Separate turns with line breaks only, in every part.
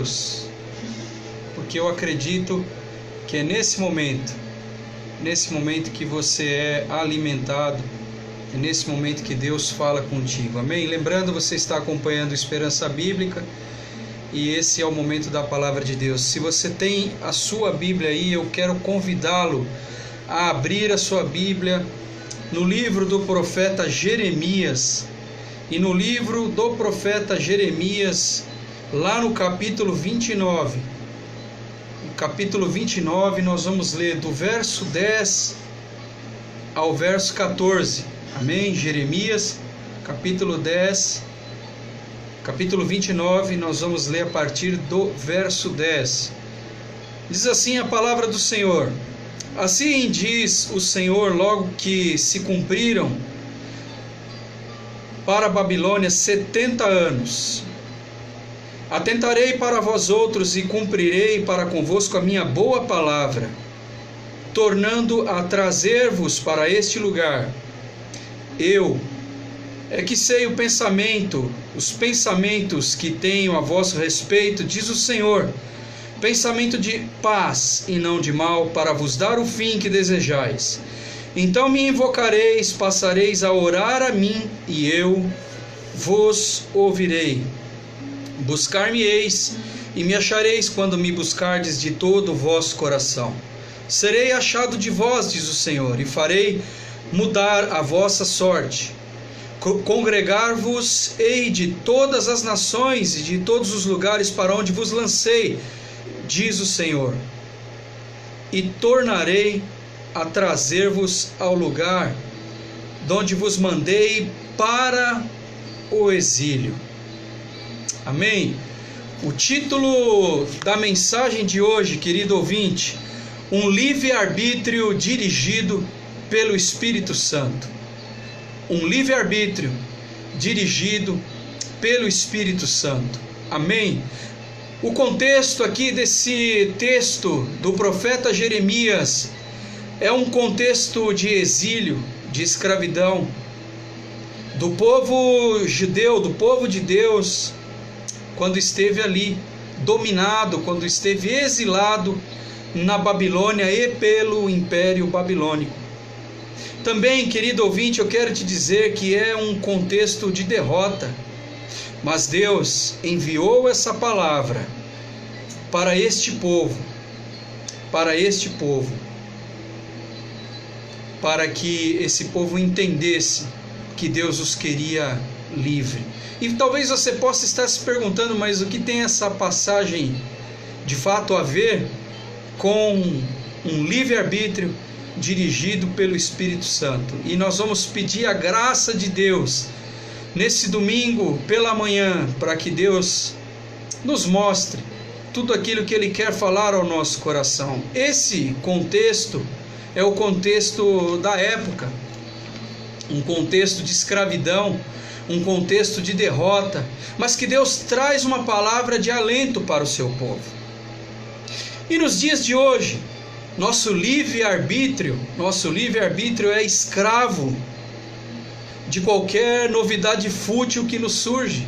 outros, porque eu acredito que é nesse momento que você é alimentado, é nesse momento que Deus fala contigo, amém? Lembrando, você está acompanhando Esperança Bíblica e esse é o momento da Palavra de Deus. Se você tem a sua Bíblia aí, eu quero convidá-lo a abrir a sua Bíblia no livro do profeta Jeremias. E no livro do profeta Jeremias, lá no capítulo 29, capítulo 29, nós vamos ler do verso 10 ao verso 14, amém? Jeremias, capítulo 10, capítulo 29, nós vamos ler a partir do verso 10. Diz assim a palavra do Senhor: assim diz o Senhor, logo que se cumpriram para a Babilônia 70 anos, atentarei para vós outros e cumprirei para convosco a minha boa palavra, tornando a trazer-vos para este lugar. Eu é que sei os pensamentos que tenho a vosso respeito, diz o Senhor, pensamento de paz e não de mal, para vos dar o fim que desejais. Então me invocareis, passareis a orar a mim, e eu vos ouvirei. Buscar-me-eis, e me achareis quando me buscardes de todo o vosso coração. Serei achado de vós, diz o Senhor, e farei mudar a vossa sorte. Congregar-vos-ei de todas as nações e de todos os lugares para onde vos lancei, diz o Senhor, e tornarei a trazer-vos ao lugar de onde vos mandei para o exílio. Amém? O título da mensagem de hoje, querido ouvinte, um livre-arbítrio dirigido pelo Espírito Santo. Um livre-arbítrio dirigido pelo Espírito Santo. Amém? O contexto aqui desse texto do profeta Jeremias é um contexto de exílio, de escravidão, do povo judeu, do povo de Deus, quando esteve ali dominado, quando esteve exilado na Babilônia e pelo Império Babilônico. Também, querido ouvinte, eu quero te dizer que é um contexto de derrota, mas Deus enviou essa palavra para este povo, para que esse povo entendesse que Deus os queria livre. E talvez você possa estar se perguntando, mas o que tem essa passagem de fato a ver com um livre-arbítrio dirigido pelo Espírito Santo? E nós vamos pedir a graça de Deus nesse domingo pela manhã, para que Deus nos mostre tudo aquilo que Ele quer falar ao nosso coração. Esse contexto é o contexto da época, um contexto de escravidão, um contexto de derrota, mas que Deus traz uma palavra de alento para o seu povo. E nos dias de hoje, nosso livre-arbítrio é escravo de qualquer novidade fútil que nos surge.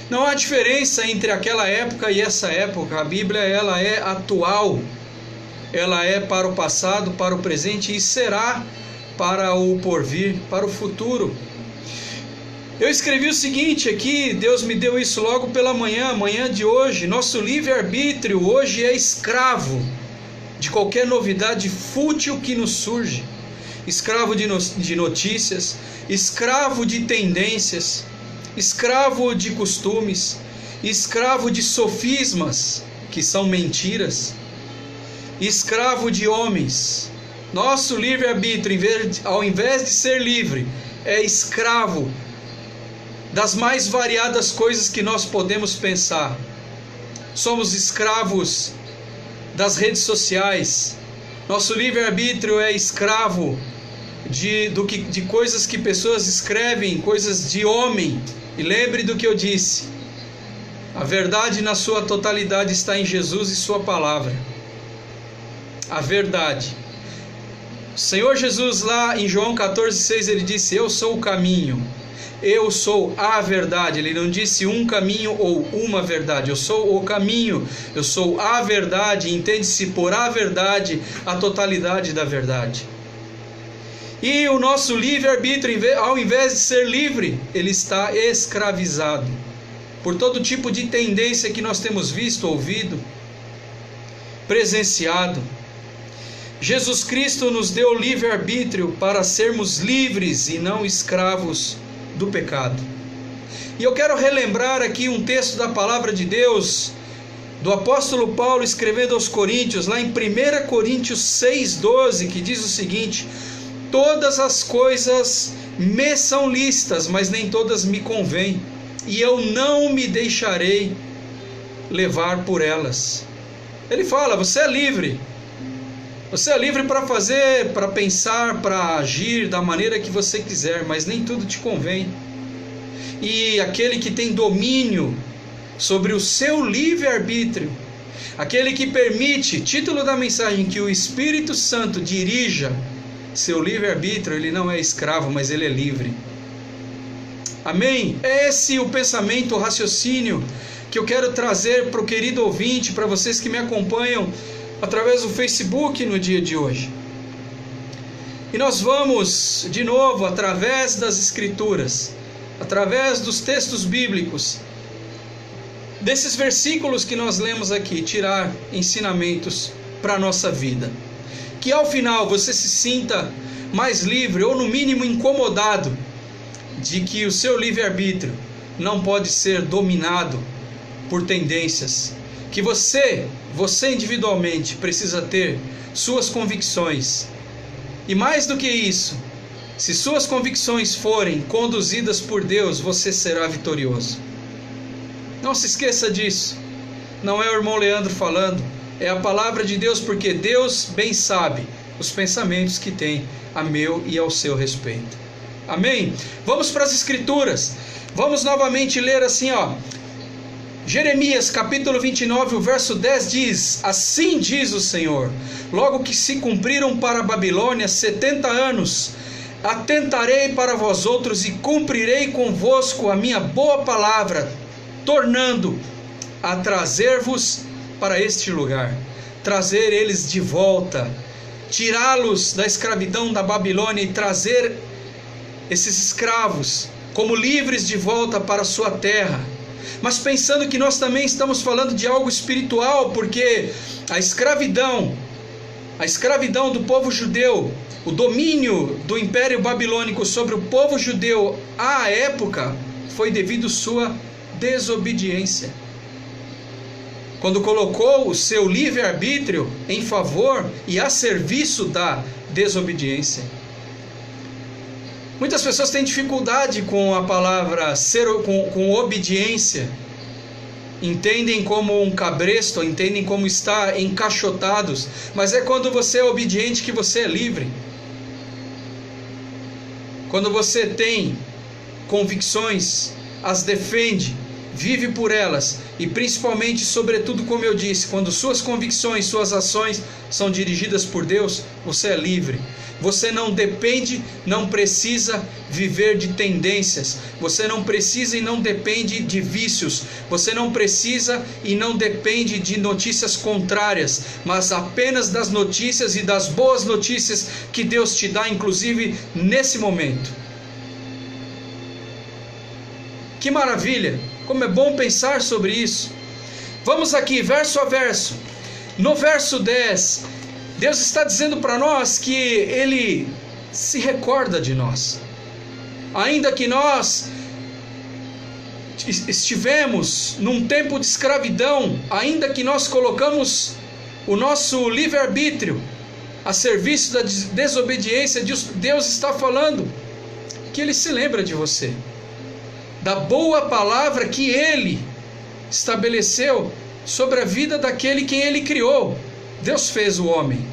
Não há diferença entre aquela época e essa época. A Bíblia, ela é atual, ela é para o passado, para o presente e será para o porvir, para o futuro. Eu escrevi o seguinte aqui, Deus me deu isso logo pela manhã de hoje. Nosso livre-arbítrio hoje é escravo de qualquer novidade fútil que nos surge, escravo de notícias, escravo de tendências, escravo de costumes, escravo de sofismas, que são mentiras, escravo de homens. Nosso livre-arbítrio, ao invés de ser livre, é escravo das mais variadas coisas que nós podemos pensar. Somos escravos das redes sociais. Nosso livre-arbítrio é escravo de coisas que pessoas escrevem, coisas de homem. E lembre do que eu disse: a verdade na sua totalidade está em Jesus e sua palavra. A verdade. O Senhor Jesus, lá em João 14,6, ele disse: eu sou o caminho, Eu sou a verdade. Ele não disse um caminho ou uma verdade. Eu sou o caminho, eu sou a verdade. Entende-se por a verdade a totalidade da verdade. E o nosso livre-arbítrio, ao invés de ser livre, ele está escravizado por todo tipo de tendência que nós temos visto, ouvido, presenciado. Jesus Cristo nos deu livre-arbítrio para sermos livres e não escravos do pecado. E eu quero relembrar aqui um texto da palavra de Deus, do apóstolo Paulo escrevendo aos Coríntios, lá em 1 Coríntios 6,12, que diz o seguinte: todas as coisas me são lícitas, mas nem todas me convêm, e eu não me deixarei levar por elas. Ele fala, você é livre. Você é livre para fazer, para pensar, para agir da maneira que você quiser, mas nem tudo te convém. E aquele que tem domínio sobre o seu livre-arbítrio, aquele que permite, título da mensagem, que o Espírito Santo dirija seu livre-arbítrio, ele não é escravo, mas ele é livre. Amém? É esse o pensamento, o raciocínio que eu quero trazer para o querido ouvinte, para vocês que me acompanham através do Facebook no dia de hoje. E nós vamos, de novo, através das Escrituras, através dos textos bíblicos, desses versículos que nós lemos aqui, tirar ensinamentos para a nossa vida. Que ao final você se sinta mais livre, ou no mínimo incomodado, de que o seu livre-arbítrio não pode ser dominado por tendências. Que você individualmente precisa ter suas convicções. E mais do que isso, se suas convicções forem conduzidas por Deus, você será vitorioso. Não se esqueça disso. Não é o irmão Leandro falando, é a palavra de Deus, porque Deus bem sabe os pensamentos que tem a meu e ao seu respeito. Amém? Vamos para as Escrituras. Vamos novamente ler assim, Jeremias capítulo 29, o verso 10 diz: assim diz o Senhor, logo que se cumpriram para a Babilônia 70 anos, atentarei para vós outros e cumprirei convosco a minha boa palavra, tornando a trazer-vos para este lugar, trazer eles de volta, tirá-los da escravidão da Babilônia e trazer esses escravos como livres de volta para a sua terra. Mas pensando que nós também estamos falando de algo espiritual, porque a escravidão do povo judeu, o domínio do Império Babilônico sobre o povo judeu à época, foi devido à sua desobediência. Quando colocou o seu livre-arbítrio em favor e a serviço da desobediência. Muitas pessoas têm dificuldade com a palavra com obediência. Entendem como um cabresto, entendem como estar encaixotados. Mas é quando você é obediente que você é livre. Quando você tem convicções, as defende, vive por elas e principalmente, sobretudo, como eu disse, quando suas convicções, suas ações são dirigidas por Deus, você é livre. Você não depende, não precisa viver de tendências. Você não precisa e não depende de vícios. Você não precisa e não depende de notícias contrárias, mas apenas das notícias e das boas notícias que Deus te dá, inclusive nesse momento. Que maravilha! Como é bom pensar sobre isso. Vamos aqui, verso a verso. No verso 10, Deus está dizendo para nós que Ele se recorda de nós. Ainda que nós estivemos num tempo de escravidão, ainda que nós colocamos o nosso livre-arbítrio a serviço da desobediência, Deus está falando que Ele se lembra de você, da boa palavra que Ele estabeleceu sobre a vida daquele quem Ele criou. Deus fez o homem.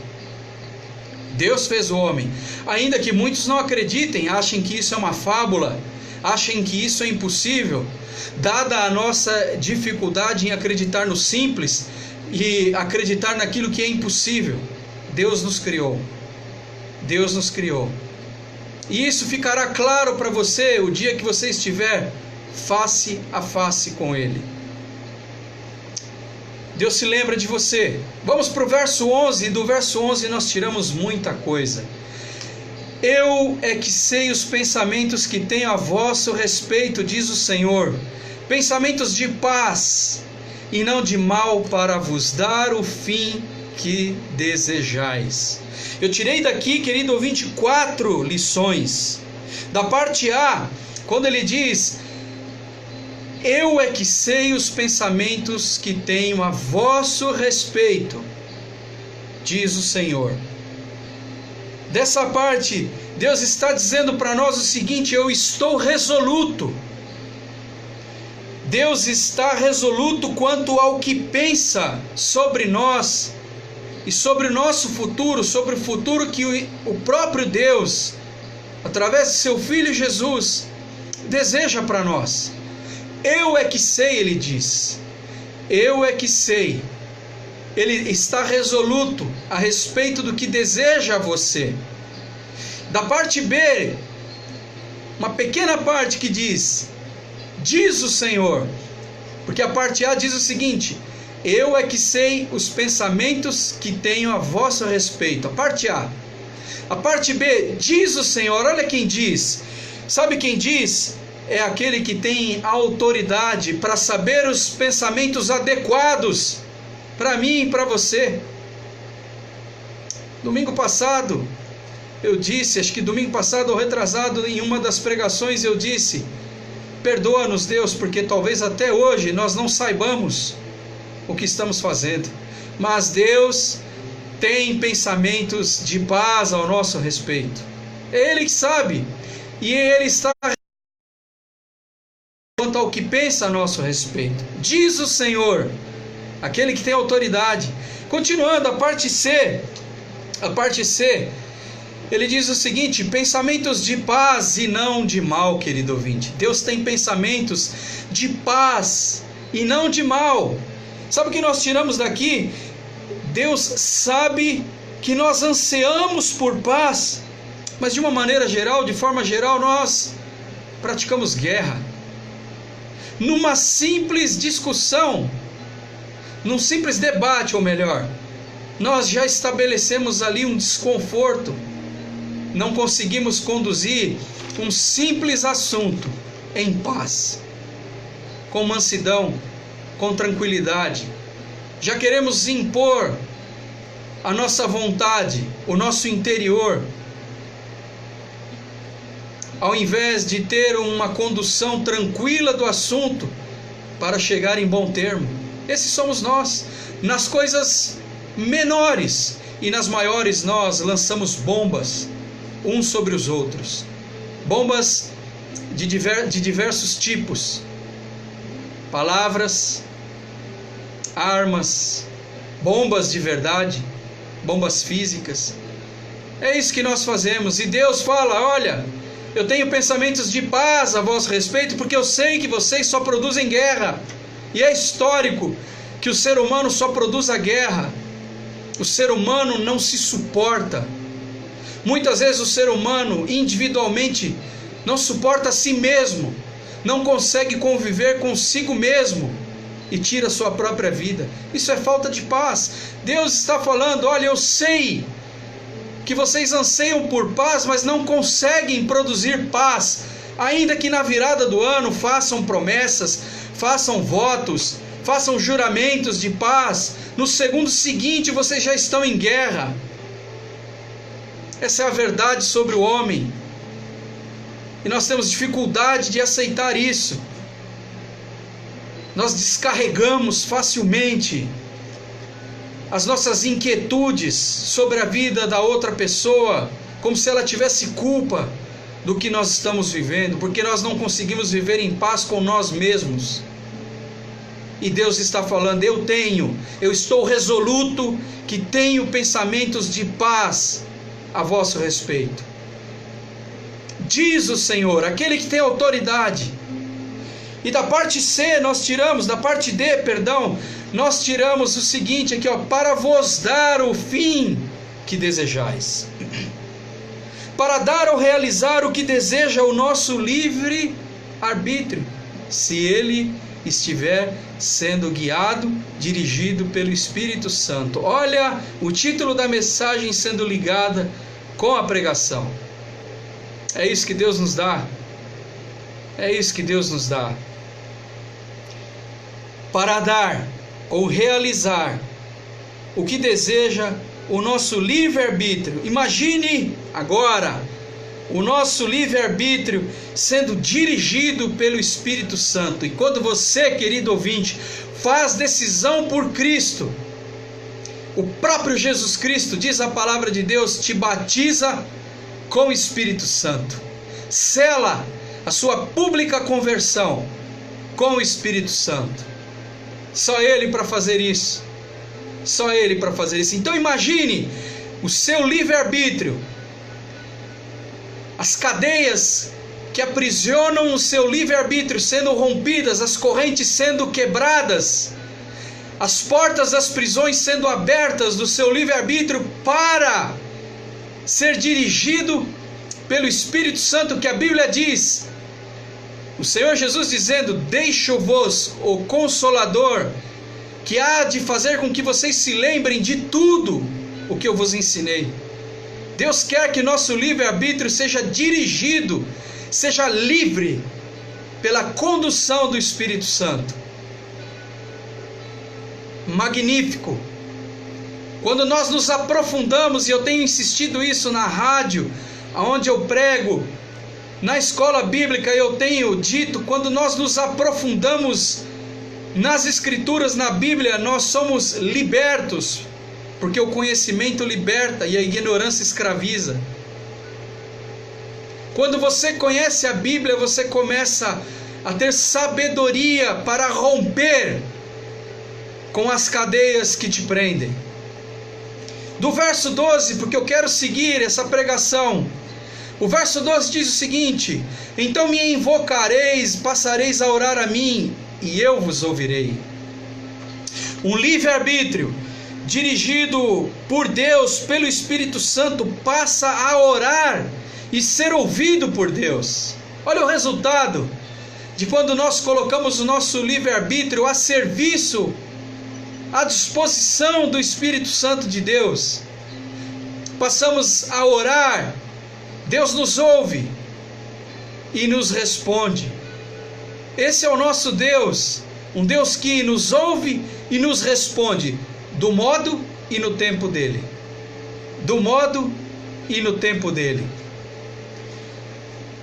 Deus fez o homem. Ainda que muitos não acreditem, achem que isso é uma fábula, achem que isso é impossível, dada a nossa dificuldade em acreditar no simples e acreditar naquilo que é impossível. Deus nos criou. Deus nos criou. E isso ficará claro para você o dia que você estiver face a face com Ele. Deus se lembra de você. Vamos para o verso 11, e do verso 11 nós tiramos muita coisa. Eu é que sei os pensamentos que tenho a vosso respeito, diz o Senhor, pensamentos de paz e não de mal, para vos dar o fim que desejais. Eu tirei daqui, querido ouvinte, 4 lições. Da parte A, quando ele diz: eu é que sei os pensamentos que tenho a vosso respeito, diz o Senhor. Dessa parte, Deus está dizendo para nós o seguinte: eu estou resoluto. Deus está resoluto quanto ao que pensa sobre nós e sobre o nosso futuro, sobre o futuro que o próprio Deus, através de seu Filho Jesus, deseja para nós. Eu é que sei, ele diz. Eu é que sei. Ele está resoluto a respeito do que deseja a você. Da parte B, uma pequena parte que diz: diz o Senhor. Porque a parte A diz o seguinte: eu é que sei os pensamentos que tenho a vosso respeito. A parte A. A parte B, diz o Senhor. Olha quem diz. Sabe quem diz? É aquele que tem autoridade para saber os pensamentos adequados para mim e para você. Domingo passado, eu disse, acho que domingo passado ou retrasado, em uma das pregações eu disse: perdoa-nos, Deus, porque talvez até hoje nós não saibamos o que estamos fazendo, mas Deus tem pensamentos de paz ao nosso respeito. É Ele que sabe, e Ele está quanto ao que pensa a nosso respeito. Diz o Senhor, aquele que tem autoridade. Continuando, a parte C, ele diz o seguinte: pensamentos de paz e não de mal, querido ouvinte. Deus tem pensamentos de paz e não de mal. Sabe o que nós tiramos daqui? Deus sabe que nós ansiamos por paz, mas de uma maneira geral, de forma geral, nós praticamos guerra. Numa simples discussão, num simples debate, ou melhor, nós já estabelecemos ali um desconforto. Não conseguimos conduzir um simples assunto em paz, com mansidão, com tranquilidade. Já queremos impor a nossa vontade, o nosso interior, ao invés de ter uma condução tranquila do assunto para chegar em bom termo. Esses somos nós. Nas coisas menores e nas maiores nós lançamos bombas uns sobre os outros. Bombas de diversos tipos. Palavras, armas, bombas de verdade, bombas físicas. É isso que nós fazemos. E Deus fala: olha, eu tenho pensamentos de paz a vosso respeito, porque eu sei que vocês só produzem guerra. E é histórico que o ser humano só produz a guerra. O ser humano não se suporta. Muitas vezes o ser humano individualmente não suporta a si mesmo, não consegue conviver consigo mesmo e tira a sua própria vida. Isso é falta de paz. Deus está falando: olha, eu sei que vocês anseiam por paz, mas não conseguem produzir paz, ainda que na virada do ano façam promessas, façam votos, façam juramentos de paz. No segundo seguinte vocês já estão em guerra. Essa é a verdade sobre o homem, e nós temos dificuldade de aceitar isso. Nós descarregamos facilmente as nossas inquietudes sobre a vida da outra pessoa, como se ela tivesse culpa do que nós estamos vivendo, porque nós não conseguimos viver em paz com nós mesmos. E Deus está falando: eu estou resoluto que tenho pensamentos de paz a vosso respeito. Diz o Senhor, aquele que tem autoridade. E da parte C nós tiramos, da parte D, perdão, nós tiramos o seguinte aqui, ó: para vos dar o fim que desejais. para dar ou realizar o que deseja o nosso livre arbítrio, se ele estiver sendo guiado, dirigido pelo Espírito Santo. Olha o título da mensagem sendo ligada com a pregação. É isso que Deus nos dá. É isso que Deus nos dá. Para dar ou realizar o que deseja o nosso livre-arbítrio. Imagine agora o nosso livre-arbítrio sendo dirigido pelo Espírito Santo. E quando você, querido ouvinte, faz decisão por Cristo, o próprio Jesus Cristo, diz a palavra de Deus, te batiza com o Espírito Santo. Sela a sua pública conversão com o Espírito Santo. Só Ele para fazer isso. Só Ele para fazer isso. Então imagine o seu livre-arbítrio, as cadeias que aprisionam o seu livre-arbítrio sendo rompidas, as correntes sendo quebradas, as portas das prisões sendo abertas do seu livre-arbítrio para ser dirigido pelo Espírito Santo, que a Bíblia diz, o Senhor Jesus dizendo: deixo-vos o Consolador, que há de fazer com que vocês se lembrem de tudo o que eu vos ensinei. Deus quer que nosso livre-arbítrio seja dirigido, seja livre pela condução do Espírito Santo. Magnífico! Quando nós nos aprofundamos, e eu tenho insistido isso na rádio, onde eu prego, na escola bíblica eu tenho dito, quando nós nos aprofundamos nas Escrituras, na Bíblia, nós somos libertos, porque o conhecimento liberta e a ignorância escraviza. Quando você conhece a Bíblia, você começa a ter sabedoria para romper com as cadeias que te prendem. Do verso 12, porque eu quero seguir essa pregação, o verso 12 diz o seguinte: então me invocareis, passareis a orar a mim, e eu vos ouvirei. Um livre-arbítrio dirigido por Deus, pelo Espírito Santo, passa a orar e ser ouvido por Deus. Olha o resultado de quando nós colocamos o nosso livre-arbítrio a serviço, à disposição do Espírito Santo de Deus. Passamos a orar, Deus nos ouve e nos responde. Esse é o nosso Deus, um Deus que nos ouve e nos responde do modo e no tempo dele. Do modo e no tempo dele.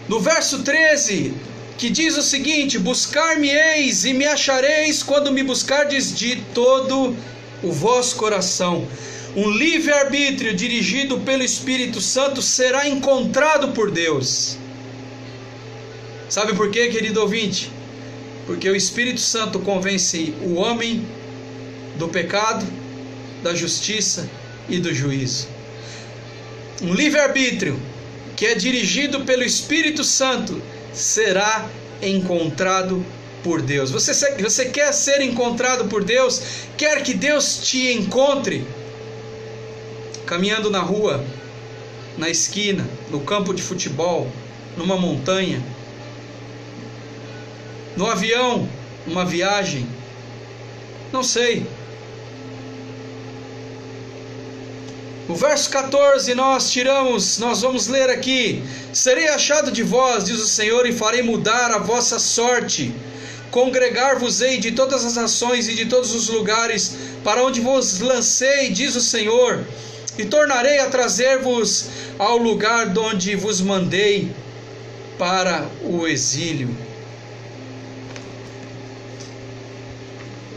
No verso 13, que diz o seguinte: buscar-me-eis e me achareis quando me buscardes de todo o vosso coração. Um livre-arbítrio dirigido pelo Espírito Santo será encontrado por Deus. Sabe por quê, querido ouvinte? Porque o Espírito Santo convence o homem do pecado, da justiça e do juízo. Um livre-arbítrio que é dirigido pelo Espírito Santo será encontrado por Deus. Você quer ser encontrado por Deus? Quer que Deus te encontre? Caminhando na rua, na esquina, no campo de futebol, numa montanha, no avião, numa viagem, não sei. O verso 14 nós vamos ler aqui: serei achado de vós, diz o Senhor, e farei mudar a vossa sorte. Congregar-vos-ei de todas as nações e de todos os lugares para onde vos lancei, diz o Senhor, e tornarei a trazer-vos ao lugar de onde vos mandei para o exílio.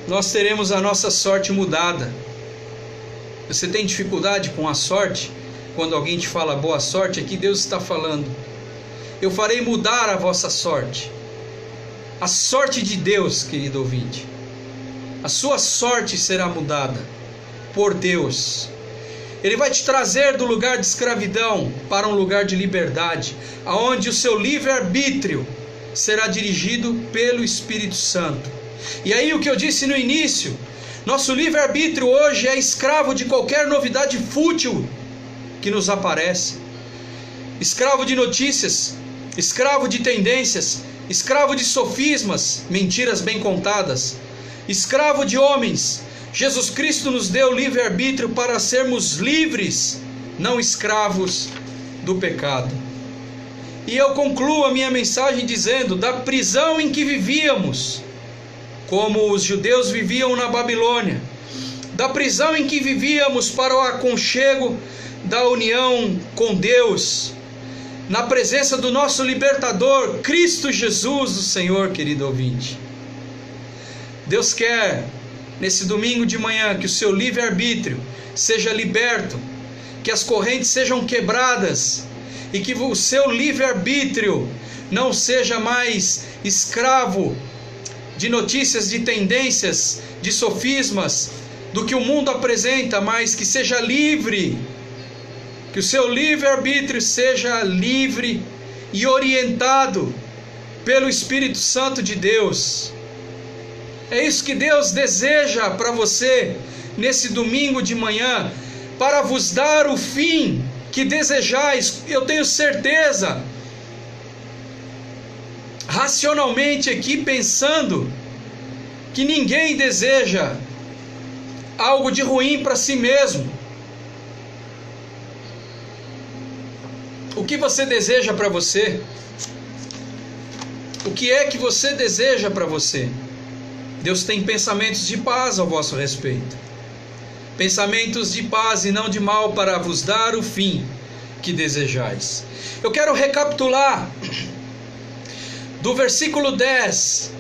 Nós teremos a nossa sorte mudada. Você tem dificuldade com a sorte? Quando alguém te fala boa sorte, aqui Deus está falando: eu farei mudar a vossa sorte. A sorte de Deus, querido ouvinte. A sua sorte será mudada por Deus. Ele vai te trazer do lugar de escravidão para um lugar de liberdade, aonde o seu livre-arbítrio será dirigido pelo Espírito Santo. E aí o que eu disse no início, nosso livre-arbítrio hoje é escravo de qualquer novidade fútil que nos aparece. escravo de notícias, escravo de tendências, escravo de sofismas, mentiras bem contadas, escravo de homens. Jesus Cristo nos deu livre-arbítrio para sermos livres, não escravos do pecado. E eu concluo a minha mensagem dizendo: da prisão em que vivíamos, como os judeus viviam na Babilônia, da prisão em que vivíamos para o aconchego da união com Deus, na presença do nosso libertador, Cristo Jesus, o Senhor, querido ouvinte. Deus quer, nesse domingo de manhã, que o seu livre-arbítrio seja liberto, que as correntes sejam quebradas e que o seu livre-arbítrio não seja mais escravo de notícias, de tendências, de sofismas, do que o mundo apresenta, mas que seja livre, que o seu livre-arbítrio seja livre e orientado pelo Espírito Santo de Deus. É isso que Deus deseja para você nesse domingo de manhã, para vos dar o fim que desejais. Eu tenho certeza, racionalmente aqui pensando, que ninguém deseja algo de ruim para si mesmo. O que você deseja para você? O que é que você deseja para você? Deus tem pensamentos de paz ao vosso respeito. Pensamentos de paz e não de mal, para vos dar o fim que desejais. Eu quero recapitular do versículo 10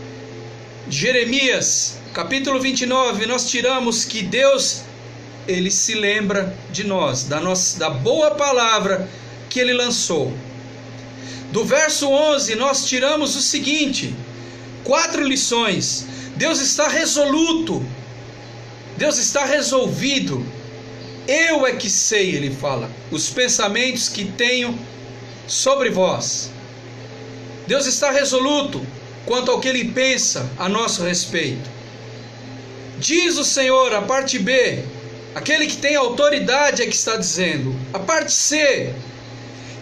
de Jeremias, capítulo 29, nós tiramos que Deus, Ele se lembra de nós, da boa palavra que Ele lançou. Do verso 11, nós tiramos o seguinte: 4 lições. Deus está resoluto, Deus está resolvido. Eu é que sei, Ele fala, os pensamentos que tenho sobre vós. Deus está resoluto quanto ao que Ele pensa a nosso respeito. Diz o Senhor, a parte B, aquele que tem autoridade é que está dizendo. A parte C,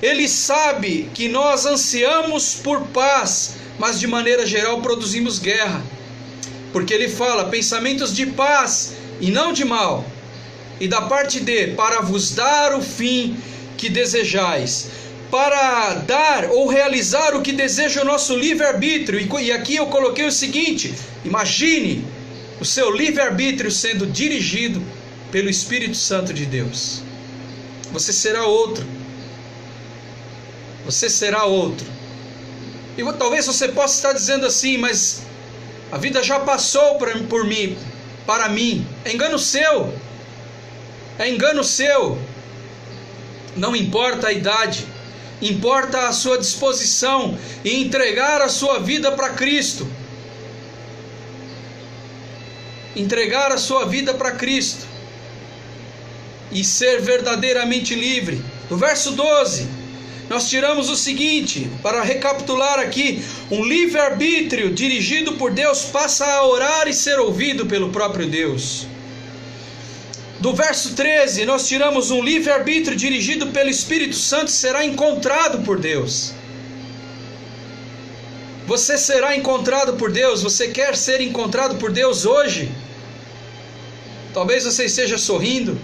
Ele sabe que nós ansiamos por paz, mas de maneira geral produzimos guerra. Porque Ele fala, pensamentos de paz e não de mal. E da parte D, para vos dar o fim que desejais. Para dar ou realizar o que deseja o nosso livre-arbítrio. E aqui eu coloquei o seguinte: imagine o seu livre-arbítrio sendo dirigido pelo Espírito Santo de Deus. Você será outro. Você será outro. E talvez você possa estar dizendo assim: mas a vida já passou para mim. É engano seu. É engano seu. Não importa a idade, importa a sua disposição em entregar a sua vida para Cristo. Entregar a sua vida para Cristo e ser verdadeiramente livre. No verso 12, nós tiramos o seguinte, para recapitular aqui: um livre-arbítrio dirigido por Deus passa a orar e ser ouvido pelo próprio Deus. Do verso 13, nós tiramos um livre-arbítrio dirigido pelo Espírito Santo será encontrado por Deus. Você será encontrado por Deus. Você quer ser encontrado por Deus hoje? Talvez você esteja sorrindo,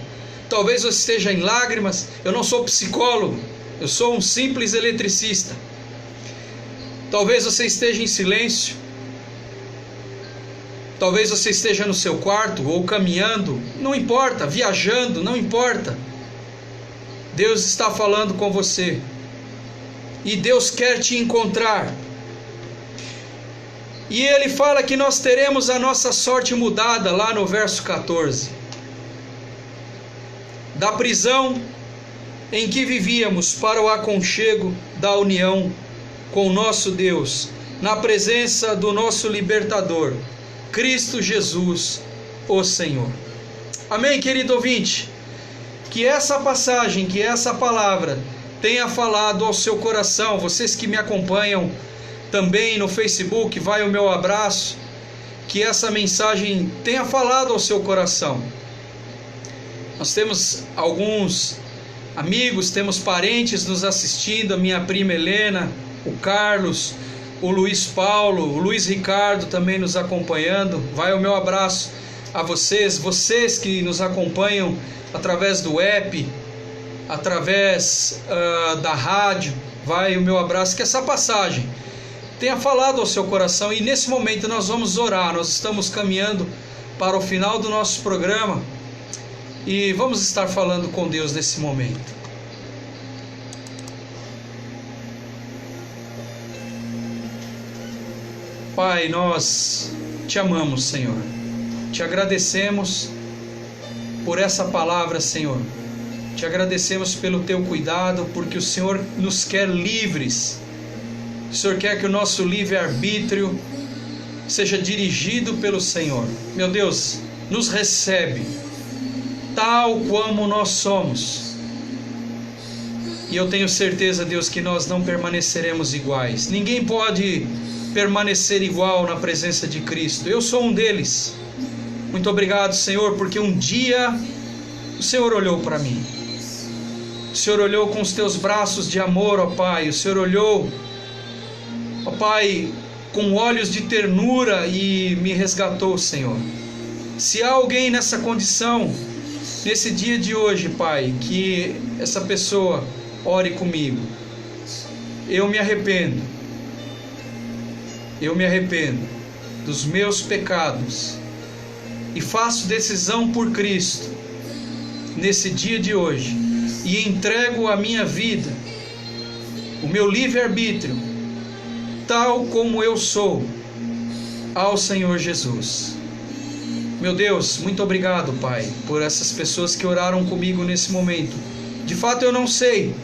talvez você esteja em lágrimas. Eu não sou psicólogo, eu sou um simples eletricista. Talvez você esteja em silêncio. Talvez você esteja no seu quarto ou caminhando, não importa, viajando, não importa. Deus está falando com você. E Deus quer te encontrar. E Ele fala que nós teremos a nossa sorte mudada lá no verso 14. Da prisão em que vivíamos para o aconchego da união com o nosso Deus, na presença do nosso libertador, Cristo Jesus, o Senhor. Amém, querido ouvinte? Que essa passagem, que essa palavra tenha falado ao seu coração. Vocês que me acompanham também no Facebook, vai o meu abraço. Que essa mensagem tenha falado ao seu coração. Nós temos alguns amigos, temos parentes nos assistindo, a minha prima Helena, o Carlos, o Luiz Paulo, o Luiz Ricardo também nos acompanhando. Vai o meu abraço a vocês que nos acompanham através do app, através da rádio. Vai o meu abraço, que essa passagem tenha falado ao seu coração. E nesse momento nós vamos orar. Nós estamos caminhando para o final do nosso programa e vamos estar falando com Deus nesse momento. Pai, nós te amamos, Senhor. Te agradecemos por essa palavra, Senhor. Te agradecemos pelo teu cuidado, porque o Senhor nos quer livres. O Senhor quer que o nosso livre-arbítrio seja dirigido pelo Senhor. Meu Deus, nos recebe tal como nós somos. E eu tenho certeza, Deus, que nós não permaneceremos iguais. Ninguém pode permanecer igual na presença de Cristo. Eu sou um deles. Muito obrigado, Senhor, porque um dia o Senhor olhou para mim. O Senhor olhou com os teus braços de amor, ó Pai. O Senhor olhou, ó Pai, com olhos de ternura e me resgatou, Senhor. Se há alguém nessa condição, nesse dia de hoje, Pai, que essa pessoa ore comigo. Eu me arrependo dos meus pecados e faço decisão por Cristo nesse dia de hoje e entrego a minha vida, o meu livre-arbítrio, tal como eu sou, ao Senhor Jesus. Meu Deus, muito obrigado, Pai, por essas pessoas que oraram comigo nesse momento. De fato eu não sei,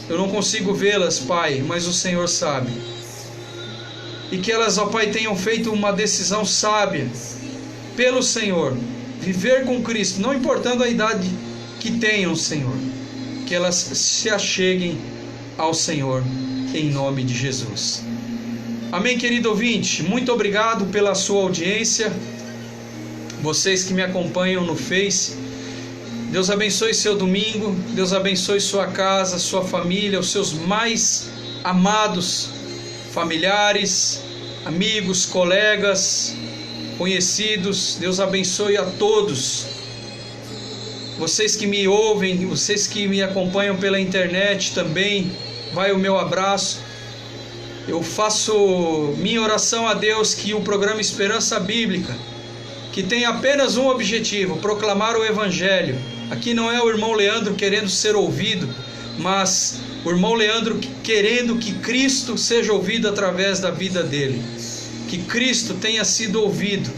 eu não consigo vê-las, Pai, mas o Senhor sabe. E que elas, ó Pai, tenham feito uma decisão sábia pelo Senhor, viver com Cristo, não importando a idade que tenham, Senhor, que elas se acheguem ao Senhor, em nome de Jesus. Amém, querido ouvinte, muito obrigado pela sua audiência, vocês que me acompanham no Face. Deus abençoe seu domingo, Deus abençoe sua casa, sua família, os seus mais amados familiares, amigos, colegas, conhecidos. Deus abençoe a todos. Vocês que me ouvem, vocês que me acompanham pela internet também, vai o meu abraço. Eu faço minha oração a Deus que o programa Esperança Bíblica, que tem apenas um objetivo, proclamar o Evangelho. Aqui não é o irmão Leandro querendo ser ouvido, mas o irmão Leandro querendo que Cristo seja ouvido através da vida dele. Que Cristo tenha sido ouvido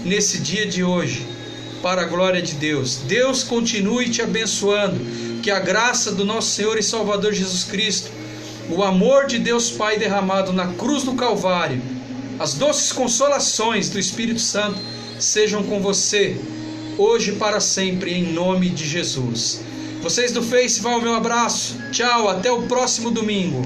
nesse dia de hoje, para a glória de Deus. Deus continue te abençoando, que a graça do nosso Senhor e Salvador Jesus Cristo, o amor de Deus Pai derramado na cruz do Calvário, as doces consolações do Espírito Santo sejam com você, hoje e para sempre, em nome de Jesus. Vocês do Face, vai o meu abraço. Tchau, até o próximo domingo.